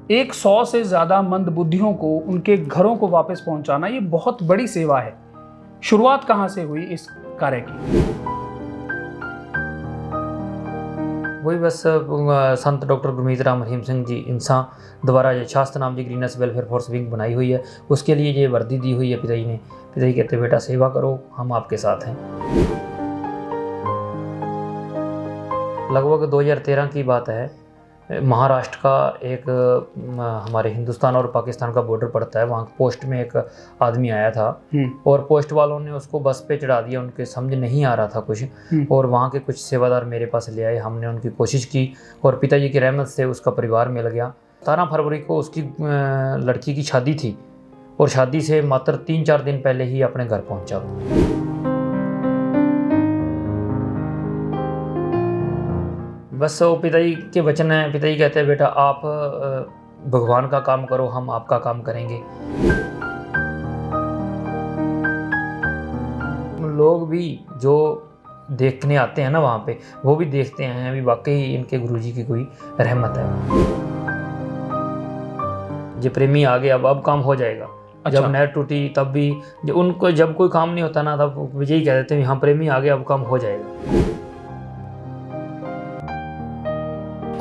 100 से ज़्यादा मंदबुद्धियों को उनके घरों को वापस पहुंचाना ये बहुत बड़ी सेवा है। शुरुआत कहाँ से हुई इस कार्य की? वही बस संत डॉक्टर गुरमीत राम रहीम सिंह जी इंसान द्वारा ये शास्त्र नाम की ग्रीनस वेलफेयर फोर्स विंग बनाई हुई है, उसके लिए ये वर्दी दी हुई है पिताजी ने। पिताजी कहते बेटा सेवा करो, हम आपके साथ हैं। लगभग 2013 की बात है। महाराष्ट्र का एक हमारे हिंदुस्तान और पाकिस्तान का बॉर्डर पड़ता है, वहाँ पोस्ट में एक आदमी आया था और पोस्ट वालों ने उसको बस पे चढ़ा दिया। उनके समझ नहीं आ रहा था कुछ, और वहाँ के कुछ सेवादार मेरे पास ले आए। हमने उनकी कोशिश की और पिताजी की रहमत से उसका परिवार मिल गया। 17 फरवरी को उसकी लड़की की शादी थी और शादी से मात्र 3-4 दिन पहले ही अपने घर पहुँचा। बस वो पिताजी के वचन है। पिताजी कहते हैं बेटा आप भगवान का काम करो, हम आपका काम करेंगे। लोग भी जो देखने आते हैं ना वहाँ पे, वो भी देखते हैं अभी वाकई इनके गुरुजी की कोई रहमत है। जो प्रेमी आ गया अब काम हो जाएगा। अच्छा। जब नेट टूटी तब भी उनको जब कोई काम नहीं होता ना, तब विजय कह देते हैं हाँ प्रेमी आ गया अब काम हो जाएगा।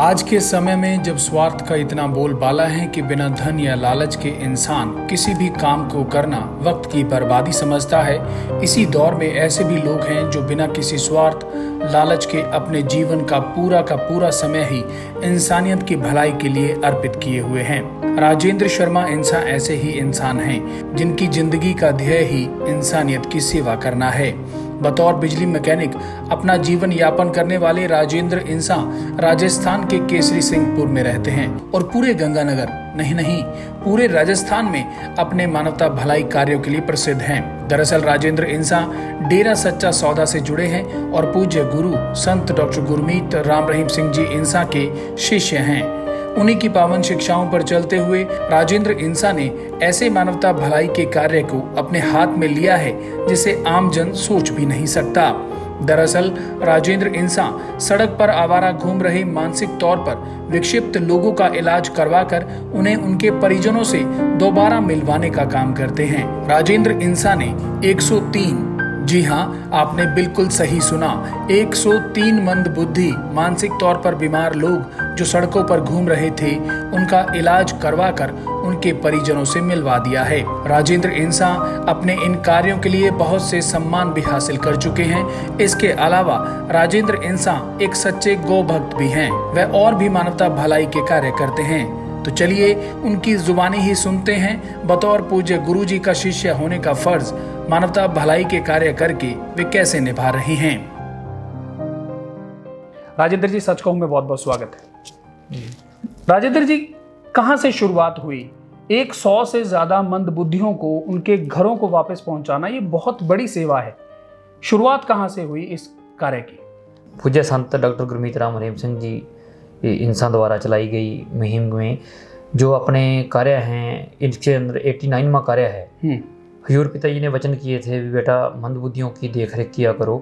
आज के समय में जब स्वार्थ का इतना बोलबाला है कि बिना धन या लालच के इंसान किसी भी काम को करना वक्त की बर्बादी समझता है, इसी दौर में ऐसे भी लोग हैं जो बिना किसी स्वार्थ लालच के अपने जीवन का पूरा समय ही इंसानियत की भलाई के लिए अर्पित किए हुए हैं। राजेंद्र शर्मा इंसान ऐसे ही इंसान हैं जिनकी जिंदगी का ध्येय ही इंसानियत की सेवा करना है। बतौर बिजली मैकेनिक अपना जीवन यापन करने वाले राजेंद्र इंसान राजस्थान के केसरी सिंहपुर में रहते हैं और पूरे गंगानगर नहीं पूरे राजस्थान में अपने मानवता भलाई कार्यों के लिए प्रसिद्ध हैं। दरअसल राजेंद्र इंसान डेरा सच्चा सौदा से जुड़े हैं और पूज्य गुरु संत डॉक्टर गुरमीत राम रहीम सिंह जी इंसान के शिष्य हैं। उन्हीं की पावन शिक्षाओं पर चलते हुए राजेंद्र इंसान ने ऐसे मानवता भलाई के कार्य को अपने हाथ में लिया है जिसे आम जन सोच भी नहीं सकता। दरअसल राजेंद्र इंसान सड़क पर आवारा घूम रहे मानसिक तौर पर विक्षिप्त लोगों का इलाज करवाकर उन्हें उनके परिजनों से दोबारा मिलवाने का काम करते हैं। राजेंद्र इंसान ने 103, जी हाँ आपने बिल्कुल सही सुना, 103 मंदबुद्धि मानसिक तौर पर बीमार लोग जो सड़कों पर घूम रहे थे उनका इलाज करवाकर उनके परिजनों से मिलवा दिया है। राजेंद्र इंसान अपने इन कार्यों के लिए बहुत से सम्मान भी हासिल कर चुके हैं। इसके अलावा राजेंद्र इंसान एक सच्चे गौ भक्त भी हैं। वह और भी मानवता भलाई के कार्य करते हैं। तो चलिए उनकी जुबानी ही सुनते हैं बतौर पूज्य गुरुजी का शिष्य होने का फर्ज मानवता भलाई के कार्य करके वे कैसे निभा रहे हैं। राजेंद्र जी सच कहूं में बहुत बहुत स्वागत है। राजेंद्र जी कहां से शुरुआत हुई? 100 से ज्यादा मंदबुद्धियों को उनके घरों को वापस पहुंचाना ये बहुत बड़ी सेवा है। शुरुआत कहां से हुई इस कार्य की? पूज्य संत डॉक्टर गुरमीत राम रहीम सिंह जी इंसान द्वारा चलाई गई मुहिम में जो अपने कार्य हैं, इनके अंदर 89वां कार्य है। हजूर पिताजी ने वचन किए थे बेटा मंदबुद्धियों की देखरेख किया करो।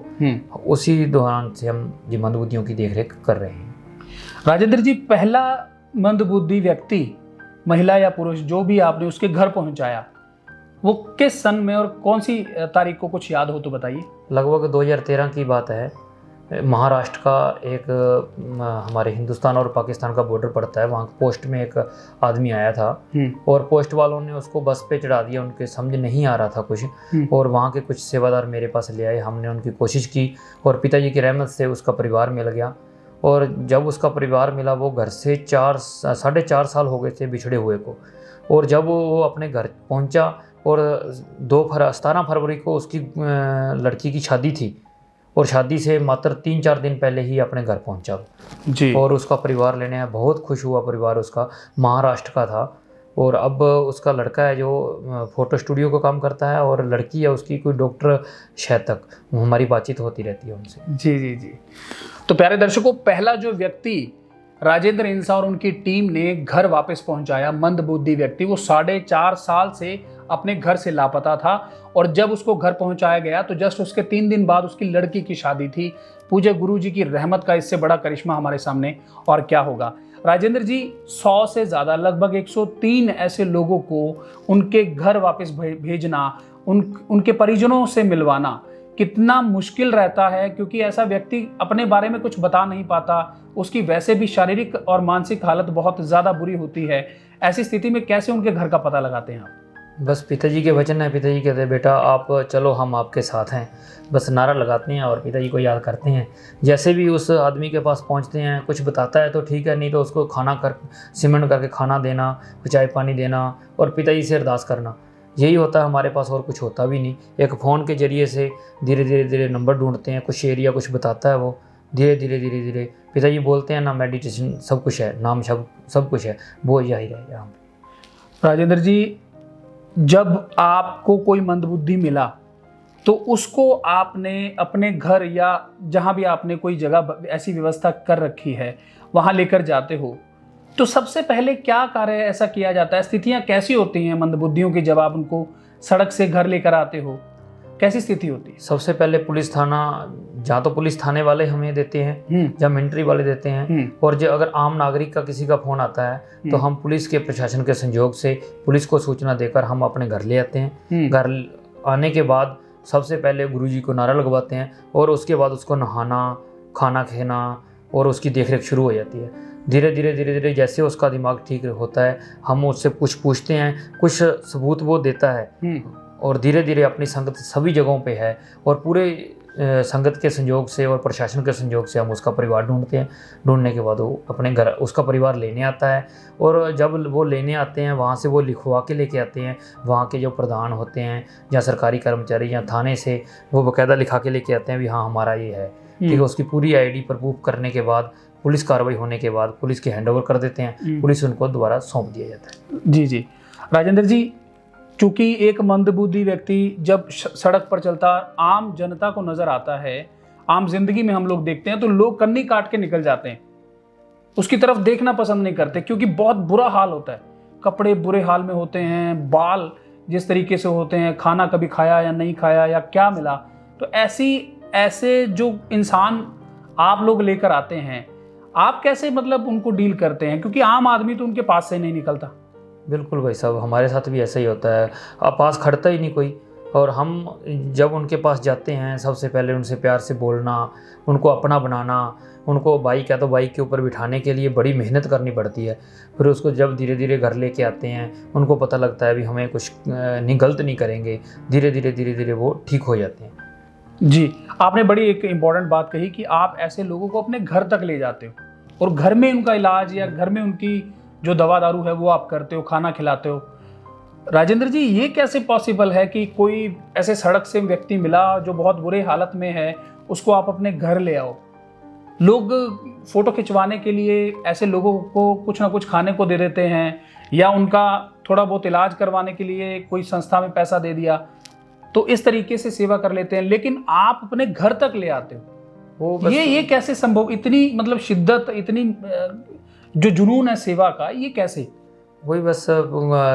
उसी दौरान से हम ये मंदबुद्धियों की देखरेख कर रहे हैं। राजेंद्र जी पहला मंदबुद्धि व्यक्ति, महिला या पुरुष जो भी आपने उसके घर पहुंचाया, वो किस सन में और कौन सी तारीख को कुछ याद हो तो बताइए। लगभग 2013 की बात है। महाराष्ट्र का एक हमारे हिंदुस्तान और पाकिस्तान का बॉर्डर पड़ता है, वहाँ पोस्ट में एक आदमी आया था और पोस्ट वालों ने उसको बस पे चढ़ा दिया। उनके समझ नहीं आ रहा था कुछ, और वहाँ के कुछ सेवादार मेरे पास ले आए। हमने उनकी कोशिश की और पिताजी की रहमत से उसका परिवार मिल गया। और जब उसका परिवार मिला, वो घर से 4-4.5 साल हो गए थे बिछड़े हुए को, और जब वो अपने घर पहुँचा और 17 फरवरी को उसकी लड़की की शादी थी और शादी से मात्र 3-4 दिन पहले ही अपने घर पहुंचा जी। और उसका परिवार लेने आया। बहुत खुश हुआ परिवार उसका, महाराष्ट्र का था। और अब उसका लड़का है जो फोटो स्टूडियो का काम करता है और लड़की है उसकी कोई डॉक्टर शहतक। हमारी बातचीत होती रहती है उनसे। जी। तो प्यारे दर्शकों, पहला जो व्यक्ति राजेंद्र इंसा और उनकी टीम ने घर वापस पहुंचाया मंदबुद्धि व्यक्ति। वो 4.5 साल से अपने घर से लापता था और जब उसको घर पहुंचाया गया तो जस्ट उसके 3 दिन बाद उसकी लड़की की शादी थी। पूज्य गुरु जी की रहमत का इससे बड़ा करिश्मा हमारे सामने और क्या होगा। राजेंद्र जी, 100 से ज़्यादा, लगभग 103 ऐसे लोगों को उनके घर वापस भेजना, उनके परिजनों से मिलवाना कितना मुश्किल रहता है, क्योंकि ऐसा व्यक्ति अपने बारे में कुछ बता नहीं पाता। उसकी वैसे भी शारीरिक और मानसिक हालत बहुत ज़्यादा बुरी होती है। ऐसी स्थिति में कैसे उनके घर का पता लगाते हैं आप? बस पिताजी के वचन है। पिताजी कहते हैं बेटा आप चलो, हम आपके साथ हैं। बस नारा लगाते हैं और पिताजी को याद करते हैं। जैसे भी उस आदमी के पास पहुंचते हैं, कुछ बताता है तो ठीक है, नहीं तो उसको खाना कर सिमरण करके खाना देना, चाय पानी देना और पिताजी से अरदास करना। यही होता है हमारे पास, और कुछ होता भी नहीं। एक फ़ोन के ज़रिए से धीरे धीरे नंबर ढूंढते हैं, कुछ एरिया कुछ बताता है, वो धीरे धीरे पिताजी बोलते हैं ना, मेडिटेशन सब कुछ है, नाम सब कुछ है, वो यही रहे यहाँ पे। राजेंद्र जी, जब आपको कोई मंदबुद्धि मिला तो उसको आपने अपने घर या जहाँ भी आपने कोई जगह ऐसी व्यवस्था कर रखी है वहाँ लेकर जाते हो, तो सबसे पहले क्या कार्य ऐसा किया जाता है? स्थितियाँ कैसी होती हैं मंदबुद्धियों की जब आप उनको सड़क से घर लेकर आते हो? कैसी स्थिति होती है? सबसे पहले पुलिस थाना, जहाँ तो पुलिस थाने वाले हमें देते हैं, जहाँ मिलिट्री वाले देते हैं, और जो अगर आम नागरिक का किसी का फ़ोन आता है तो हम पुलिस के प्रशासन के संयोग से पुलिस को सूचना देकर हम अपने घर ले आते हैं। घर आने के बाद सबसे पहले गुरुजी को नारा लगवाते हैं और उसके बाद उसको नहाना, खाना खाना और उसकी देखरेख शुरू हो जाती है। धीरे धीरे जैसे उसका दिमाग ठीक होता है, हम उससे पूछते हैं, कुछ सबूत वो देता है और धीरे धीरे अपनी संगत सभी जगहों पे है और पूरे संगत के संयोग से और प्रशासन के संयोग से हम उसका परिवार ढूंढते हैं। ढूंढने के बाद वो अपने घर उसका परिवार लेने आता है और जब वो लेने आते हैं वहाँ से वो लिखवा के लेके आते हैं। वहाँ के जो प्रधान होते हैं या सरकारी कर्मचारी या थाने से वो बाकायदा लिखा के लेके आते हैं भी हाँ हमारा ये है, ठीक है। उसकी पूरी आईडी पर प्रूफ करने के बाद पुलिस कार्रवाई होने के बाद पुलिस के हैंडओवर कर देते हैं, पुलिस उनको दोबारा सौंप दिया जाता है। जी राजेंद्र जी, चूंकि एक मंदबुद्धि व्यक्ति जब सड़क पर चलता आम जनता को नजर आता है, आम जिंदगी में हम लोग देखते हैं तो लोग कन्नी काट के निकल जाते हैं, उसकी तरफ देखना पसंद नहीं करते क्योंकि बहुत बुरा हाल होता है। कपड़े बुरे हाल में होते हैं, बाल जिस तरीके से होते हैं, खाना कभी खाया या नहीं खाया या क्या मिला। तो ऐसे जो इंसान आप लोग लेकर आते हैं, आप कैसे मतलब उनको डील करते हैं? क्योंकि आम आदमी तो उनके पास से नहीं निकलता। बिल्कुल भाई साहब, हमारे साथ भी ऐसा ही होता है। अब पास खड़ता ही नहीं कोई, और हम जब उनके पास जाते हैं सबसे पहले उनसे प्यार से बोलना, उनको अपना बनाना, उनको बाइक है तो बाइक के ऊपर बिठाने के लिए बड़ी मेहनत करनी पड़ती है। फिर उसको जब धीरे धीरे घर लेके आते हैं उनको पता लगता है भी हमें कुछ गलत नहीं करेंगे, धीरे धीरे वो ठीक हो जाते हैं। जी, आपने बड़ी एक इम्पॉर्टेंट बात कही कि आप ऐसे लोगों को अपने घर तक ले जाते हो और घर में उनका इलाज या घर में उनकी जो दवा दारू है वो आप करते हो, खाना खिलाते हो। राजेंद्र जी, ये कैसे पॉसिबल है कि कोई ऐसे सड़क से व्यक्ति मिला जो बहुत बुरे हालत में है, उसको आप अपने घर ले आओ? लोग फोटो खिंचवाने के लिए ऐसे लोगों को कुछ ना कुछ खाने को दे देते हैं या उनका थोड़ा बहुत इलाज करवाने के लिए कोई संस्था में पैसा दे दिया, तो इस तरीके से सेवा कर लेते हैं, लेकिन आप अपने घर तक ले आते हो। ये कैसे संभव? इतनी मतलब शिद्दत, इतनी जो जुनून है सेवा का, ये कैसे? वही बस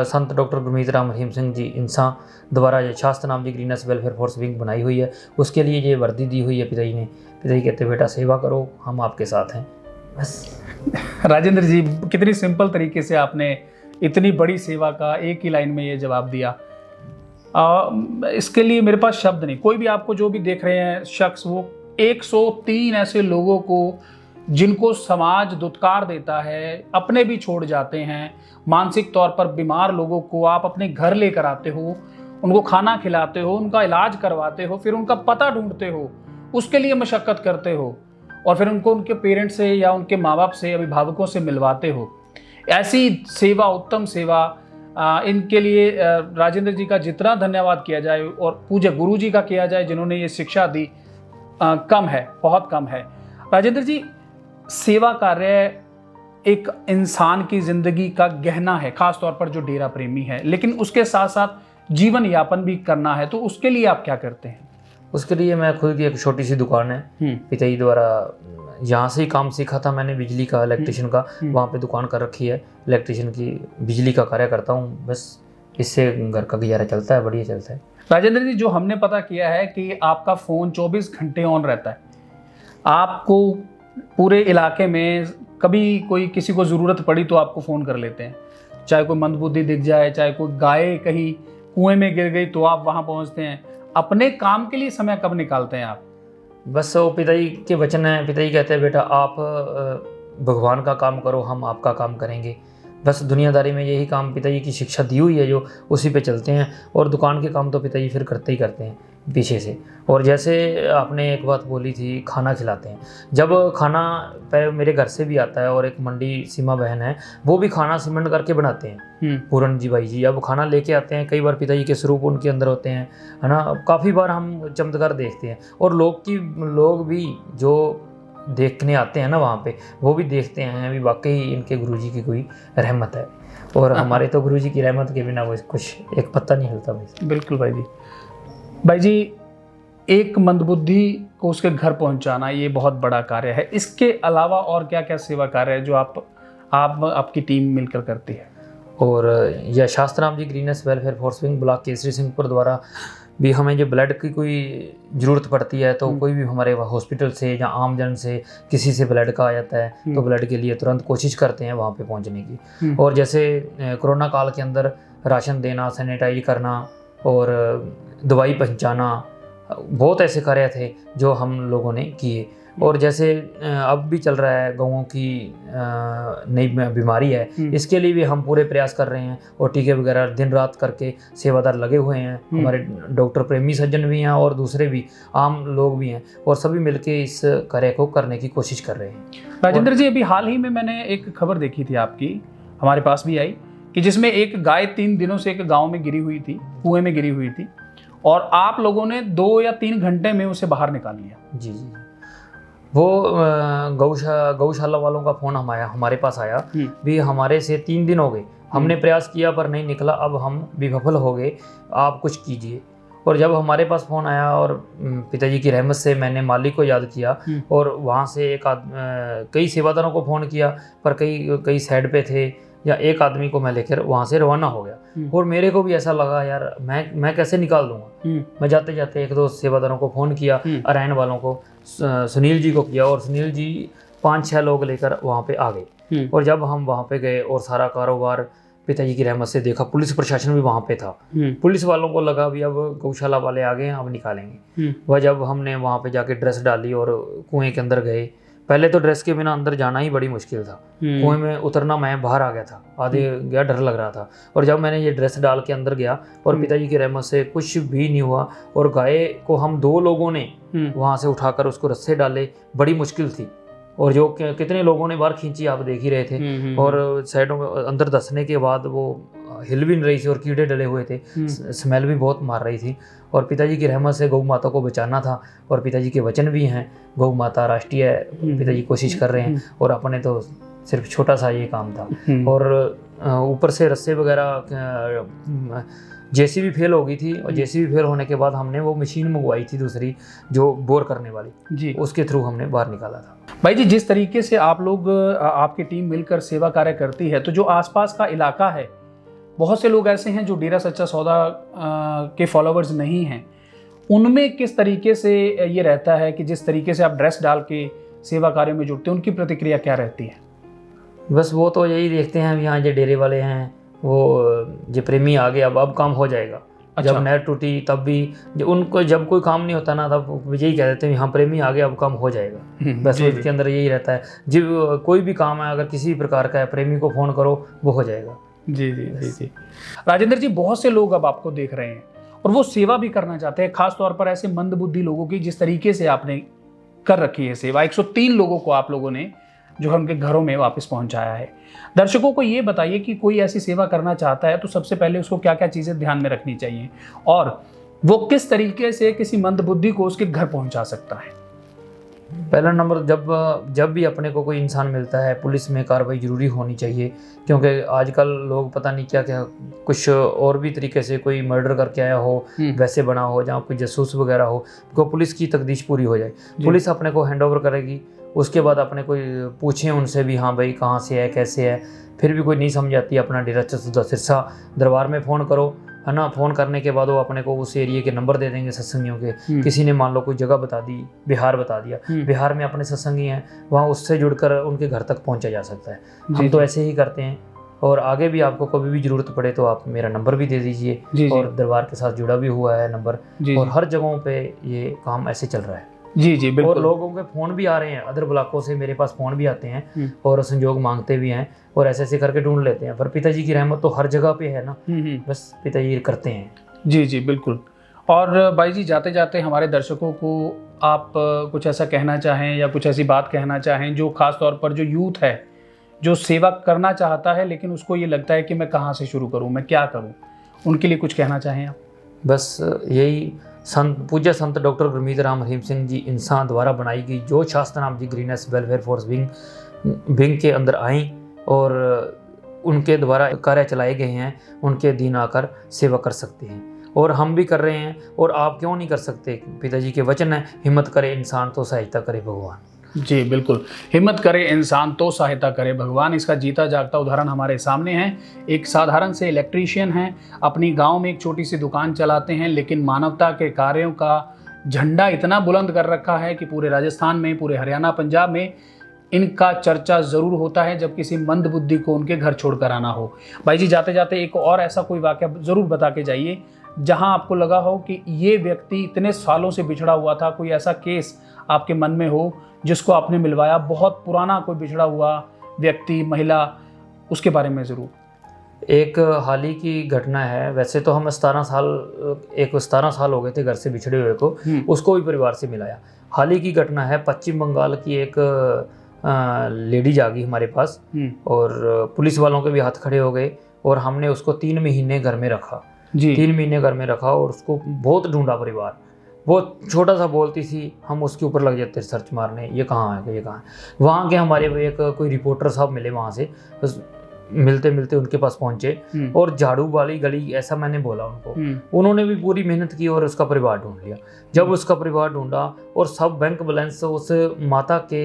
संत डॉक्टर गुरमीत राम रहीम सिंह जी इंसा द्वारा ये शास्त्र नाम जी ग्रीनस वेलफेयर फोर्स विंग बनाई हुई है, उसके लिए ये वर्दी दी हुई है पिताजी ने। पिताजी कहते बेटा सेवा करो, हम आपके साथ हैं, बस। राजेंद्र जी, कितनी सिंपल तरीके से आपने इतनी बड़ी सेवा का एक ही लाइन में ये जवाब दिया। इसके लिए मेरे पास शब्द नहीं। कोई भी आपको जो भी देख रहे हैं शख्स, वो 103 ऐसे लोगों को जिनको समाज दुत्कार देता है, अपने भी छोड़ जाते हैं, मानसिक तौर पर बीमार लोगों को आप अपने घर लेकर आते हो, उनको खाना खिलाते हो, उनका इलाज करवाते हो, फिर उनका पता ढूंढते हो, उसके लिए मशक्क़त करते हो और फिर उनको उनके पेरेंट्स से या उनके माँ बाप से, अभिभावकों से मिलवाते हो। ऐसी सेवा, उत्तम सेवा, इनके लिए राजेंद्र जी का जितना धन्यवाद किया जाए और पूज्य गुरु जी का किया जाए जिन्होंने ये शिक्षा दी, कम है, बहुत कम है। राजेंद्र जी, सेवा कार्य एक इंसान की जिंदगी का गहना है, खास तौर पर जो डेरा प्रेमी है, लेकिन उसके साथ साथ जीवन यापन भी करना है, तो उसके लिए आप क्या करते हैं? उसके लिए मैं खुद की एक छोटी सी दुकान है, पिताजी द्वारा यहाँ से ही काम सीखा था मैंने बिजली का, इलेक्ट्रिशियन का। वहाँ पे दुकान कर रखी है इलेक्ट्रिशियन की, बिजली का कार्य करता हूँ। बस इससे घर का गुजारा चलता है, बढ़िया चलता है। राजेंद्र जी, जो हमने पता किया है कि आपका फ़ोन 24 घंटे ऑन रहता है, आपको पूरे इलाके में कभी कोई किसी को ज़रूरत पड़ी तो आपको फ़ोन कर लेते हैं, चाहे कोई मंदबुद्धि दिख जाए, चाहे कोई गाय कहीं कुएं में गिर गई तो आप वहाँ पहुँचते हैं। अपने काम के लिए समय कब निकालते हैं आप? बस वो पिताजी के वचन है, पिताजी कहते हैं बेटा आप भगवान का काम करो, हम आपका काम करेंगे। बस दुनियादारी में यही काम पिताजी की शिक्षा दी हुई है, जो उसी पे चलते हैं। और दुकान के काम तो पिताजी फिर करते ही करते हैं पीछे से। और जैसे आपने एक बात बोली थी, खाना खिलाते हैं। जब खाना मेरे घर से भी आता है, और एक मंडी सीमा बहन है, वो भी खाना सीमेंट करके बनाते हैं, पूरन जी भाई जी। अब खाना लेके आते हैं, कई बार पिताजी के स्वरूप उनके अंदर होते हैं, है ना। काफ़ी बार हम चमत्कार देखते हैं, और लोग भी जो देखने आते हैं ना वहाँ पे, वो भी देखते हैं अभी वाकई इनके गुरुजी की कोई रहमत है। और हमारे तो गुरुजी की रहमत के बिना वो कुछ एक पत्ता नहीं हिलता भाई। बिल्कुल भाई जी। भाई जी, एक मंदबुद्धि को उसके घर पहुंचाना ये बहुत बड़ा कार्य है। इसके अलावा और क्या क्या सेवा कार्य है जो आपकी टीम मिलकर करती है? और यह शास्त्राम जी ग्रीनेस welfare force wing block Kesari Singhpur द्वारा भी हमें जो ब्लड की कोई ज़रूरत पड़ती है, तो कोई भी हमारे हॉस्पिटल से या आमजन से किसी से ब्लड का आ जाता है, तो ब्लड के लिए तुरंत कोशिश करते हैं वहाँ पे पहुँचने की। और जैसे कोरोना काल के अंदर राशन देना, सैनिटाइज करना और दवाई पहुँचाना, बहुत ऐसे कार्य थे जो हम लोगों ने किए। और जैसे अब भी चल रहा है गौओं की नई बीमारी है, इसके लिए भी हम पूरे प्रयास कर रहे हैं, और टीके वगैरह दिन रात करके सेवादार लगे हुए हैं। हमारे डॉक्टर प्रेमी सज्जन भी हैं और दूसरे भी आम लोग भी हैं, और सभी मिलके इस कार्य को करने की कोशिश कर रहे हैं। राजेंद्र जी, अभी हाल ही में मैंने एक खबर देखी थी आपकी, हमारे पास भी आई, कि जिसमें एक गाय 3 दिनों से एक गाँव में गिरी हुई थी, कुएं में गिरी हुई थी, और आप लोगों ने 2 या 3 घंटे में उसे बाहर निकाल लिया। जी जी। वो गौशाला वालों का फ़ोन हमारे पास आया भी, हमारे से 3 दिन हो गए, हमने प्रयास किया पर नहीं निकला, अब हम विफल हो गए, आप कुछ कीजिए। और जब हमारे पास फ़ोन आया, और पिताजी की रहमत से मैंने मालिक को याद किया, और वहाँ से कई सेवादारों को फ़ोन किया, पर कई साइड पे थे, या एक आदमी को मैं लेकर वहाँ से रवाना हो गया। और मेरे को भी ऐसा लगा यार मैं कैसे निकाल दूंगा। मैं जाते जाते 1-2 सेवादारों को फ़ोन किया, अरैन वालों को, सुनील जी को किया, और सुनील जी 5-6 लोग लेकर वहाँ पे आ गए। और जब हम वहाँ पे गए और सारा कारोबार पिताजी की रहमत से देखा, पुलिस प्रशासन भी वहाँ पे था, पुलिस वालों को लगा भी अब गौशाला वाले आ गए हैं, अब निकालेंगे। वह जब हमने वहाँ पे जाके ड्रेस डाली और कुएं के अंदर गए, पहले तो ड्रेस के बिना अंदर जाना ही बड़ी मुश्किल था, कुएं में उतरना, मैं बाहर आ गया था, आधे गया, डर लग रहा था। और जब मैंने ये ड्रेस डाल के अंदर गया, और पिताजी की रहमत से कुछ भी नहीं हुआ, और गाय को हम 2 लोगों ने वहाँ से उठाकर उसको रस्से डाले, बड़ी मुश्किल थी, और जो कितने लोगों ने बाहर खींची आप देख ही रहे थे। और साइडों में अंदर धंसने के बाद वो हिल भी नहीं रही थी, और कीड़े डले हुए थे, स्मेल भी बहुत मार रही थी। और पिताजी की रहमत से गौ माता को बचाना था, और पिताजी के वचन भी हैं, गौ माता राष्ट्रीय, पिताजी कोशिश कर रहे हैं, और अपने तो सिर्फ छोटा सा ये काम था। और ऊपर से रस्से वगैरह, जेसीबी फेल हो गई थी, और जेसीबी फेल होने के बाद हमने वो मशीन मंगवाई थी दूसरी, जो बोर करने वाली जी, उसके थ्रू हमने बाहर निकाला था। भाई जी, जिस तरीके से आप लोग, आपकी टीम मिलकर सेवा कार्य करती है, तो जो आसपास का इलाका है, बहुत से लोग ऐसे हैं जो डेरा सच्चा सौदा के फॉलोवर्स नहीं हैं, उनमें किस तरीके से ये रहता है कि जिस तरीके से आप ड्रेस डाल के सेवा कार्य में जुड़ते हैं, उनकी प्रतिक्रिया क्या रहती है? बस वो तो यही देखते हैं, अब यहाँ जो डेरे वाले हैं, वो जो प्रेमी आ गए, अब काम हो जाएगा। अच्छा। जब नहर टूटी तब भी उनको, जब कोई काम नहीं होता ना, तब यही कह देते हैं यहाँ प्रेमी आ गया, अब काम हो जाएगा। बस उसके अंदर यही रहता है, जब कोई भी काम है, अगर किसी प्रकार का है, प्रेमी को फ़ोन करो, वो हो जाएगा। जी जी जी जी। राजेंद्र जी, बहुत से लोग अब आपको देख रहे हैं और वो सेवा भी करना चाहते हैं, खास तौर पर ऐसे मंदबुद्धि लोगों की, जिस तरीके से आपने कर रखी है सेवा। 103 लोगों को आप लोगों ने जो उनके घरों में वापस पहुंचाया है। दर्शकों को ये बताइए कि कोई ऐसी सेवा करना चाहता है तो सबसे पहले उसको क्या क्या चीज़ें ध्यान में रखनी चाहिए, और वो किस तरीके से किसी मंदबुद्धि को उसके घर पहुंचा सकता है? पहला नंबर, जब भी अपने को कोई इंसान मिलता है, पुलिस में कार्रवाई जरूरी होनी चाहिए, क्योंकि आजकल लोग पता नहीं क्या क्या, कुछ और भी तरीके से कोई मर्डर करके आया हो, वैसे बना हो, जहाँ कोई जासूस वगैरह हो, तो पुलिस की तफ्तीश पूरी हो जाए, पुलिस अपने को हैंड ओवर करेगी, उसके बाद अपने कोई पूछें उनसे भी, हाँ भाई कहाँ से है, कैसे है, फिर भी कोई नहीं समझ आती, अपना डेरा सिरसा दरबार में फ़ोन करो, है ना। फ़ोन करने के बाद वो अपने को उस एरिया के नंबर दे देंगे सत्संगियों के। किसी ने मान लो कोई जगह बता दी, बिहार बता दिया, बिहार में अपने सत्संगी हैं, वहाँ उससे जुड़कर उनके घर तक पहुँचा जा सकता है। हम तो ऐसे ही करते हैं। और आगे भी आपको कभी भी ज़रूरत पड़े तो आप मेरा नंबर भी दे दीजिए, और दरबार के साथ जुड़ा भी हुआ है नंबर, और हर जगहों पे ये काम ऐसे चल रहा है। जी जी बिल्कुल। और लोगों के फ़ोन भी आ रहे हैं, अदर ब्लॉकों से मेरे पास फ़ोन भी आते हैं और संयोग मांगते भी हैं, और ऐसे ऐसे करके ढूंढ लेते हैं। पर पिताजी की रहमत तो हर जगह पे है ना, बस पिताजी करते हैं। जी जी बिल्कुल। और भाई जी, जाते जाते हमारे दर्शकों को आप कुछ ऐसा कहना चाहें या कुछ ऐसी बात कहना चाहें जो ख़ास तौर पर जो यूथ है, जो सेवा करना चाहता है लेकिन उसको ये लगता है कि मैं कहाँ से शुरू करूँ, मैं क्या करूँ, उनके लिए कुछ कहना चाहें आप? बस यही, पूज्य संत डॉक्टर गुरमीत राम रहीम सिंह जी इंसान द्वारा बनाई गई जो शास्त्रनाम जी ग्रीनेस वेलफेयर फोर्स विंग के अंदर आई, और उनके द्वारा कार्य चलाए गए हैं, उनके अधीन आकर सेवा कर सकते हैं, और हम भी कर रहे हैं। और आप क्यों नहीं कर सकते? पिताजी के वचन है, हिम्मत करे इंसान तो सहायता करे भगवान। जी बिल्कुल, हिम्मत करे इंसान तो सहायता करे भगवान। इसका जीता जागता उदाहरण हमारे सामने है। एक साधारण से इलेक्ट्रीशियन हैं, अपनी गांव में एक छोटी सी दुकान चलाते हैं, लेकिन मानवता के कार्यों का झंडा इतना बुलंद कर रखा है कि पूरे राजस्थान में, पूरे हरियाणा, पंजाब में इनका चर्चा ज़रूर होता है जब किसी मंद बुद्धि को उनके घर छोड़कर आना हो। भाई जी, जाते जाते एक और ऐसा कोई वाक़या ज़रूर बता के जाइए जहां आपको लगा हो कि ये व्यक्ति इतने सालों से बिछड़ा हुआ था। कोई ऐसा केस आपके मन में हो जिसको आपने मिलवाया, बहुत पुराना कोई बिछड़ा हुआ व्यक्ति, महिला, उसके बारे में ज़रूर। एक हाल ही की घटना है। वैसे तो हम 17 साल हो गए थे घर से बिछड़े हुए को, उसको भी परिवार से मिलाया। हाल ही की घटना है, पश्चिम बंगाल की एक लेडीज आ गई हमारे पास, और पुलिस वालों के भी हाथ खड़े हो गए, और हमने उसको 3 महीने घर में रखा। 3 महीने घर में रखा, और उसको बहुत ढूंढा परिवार। वो छोटा सा बोलती थी, हम उसके ऊपर लग जाते सर्च मारने, ये कहाँ है, ये कहाँ है। वहाँ के हमारे एक कोई रिपोर्टर साहब मिले, वहाँ से बस मिलते मिलते उनके पास पहुँचे, और झाड़ू वाली गली ऐसा मैंने बोला उनको। उन्होंने भी पूरी मेहनत की और उसका परिवार ढूंढ लिया। जब उसका परिवार ढूंढा, और सब बैंक बैलेंस उस माता के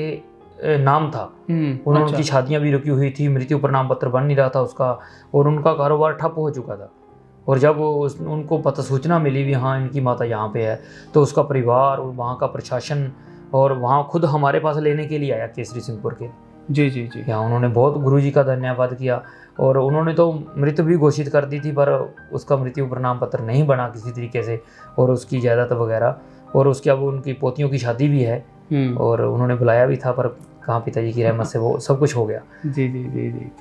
नाम था, उन्होंने उनकी शादियाँ भी रुकी हुई थी, मृत्यु प्रमाण पत्र बन नहीं रहा था उसका, और उनका कारोबार ठप हो चुका था। और जब उनको पता सूचना मिली भी हाँ इनकी माता यहाँ पे है, तो उसका परिवार और वहाँ का प्रशासन और वहाँ खुद हमारे पास लेने के लिए आया, केसरी सिंहपुर के। जी जी जी। यहाँ उन्होंने बहुत गुरुजी का धन्यवाद किया, और उन्होंने तो मृत्यु भी घोषित कर दी थी, पर उसका मृत्यु प्रमाण पत्र नहीं बना किसी तरीके से, और उसकी जायदाद वगैरह, और उसके अब उनकी पोतियों की शादी भी है, और उन्होंने बुलाया भी था, पर कहाँ पिताजी की रहमत से वो सब कुछ हो गया। जी जी जी जी।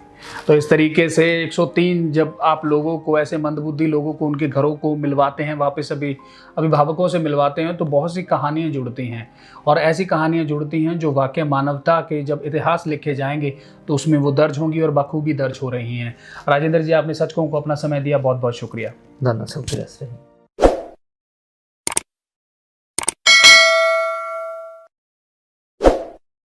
तो इस तरीके से 103 जब आप लोगों को, ऐसे मंदबुद्धि लोगों को उनके घरों को मिलवाते हैं, वापस अभी अभिभावकों से मिलवाते हैं, तो बहुत सी कहानियाँ जुड़ती हैं, और ऐसी कहानियाँ जुड़ती हैं जो वाकई मानवता के जब इतिहास लिखे जाएंगे तो उसमें वो दर्ज होंगी, और बखूबी दर्ज हो रही हैं। राजेंद्र जी, आपने सच को अपना समय दिया, बहुत बहुत शुक्रिया। धन्यवाद, शुक्रिया।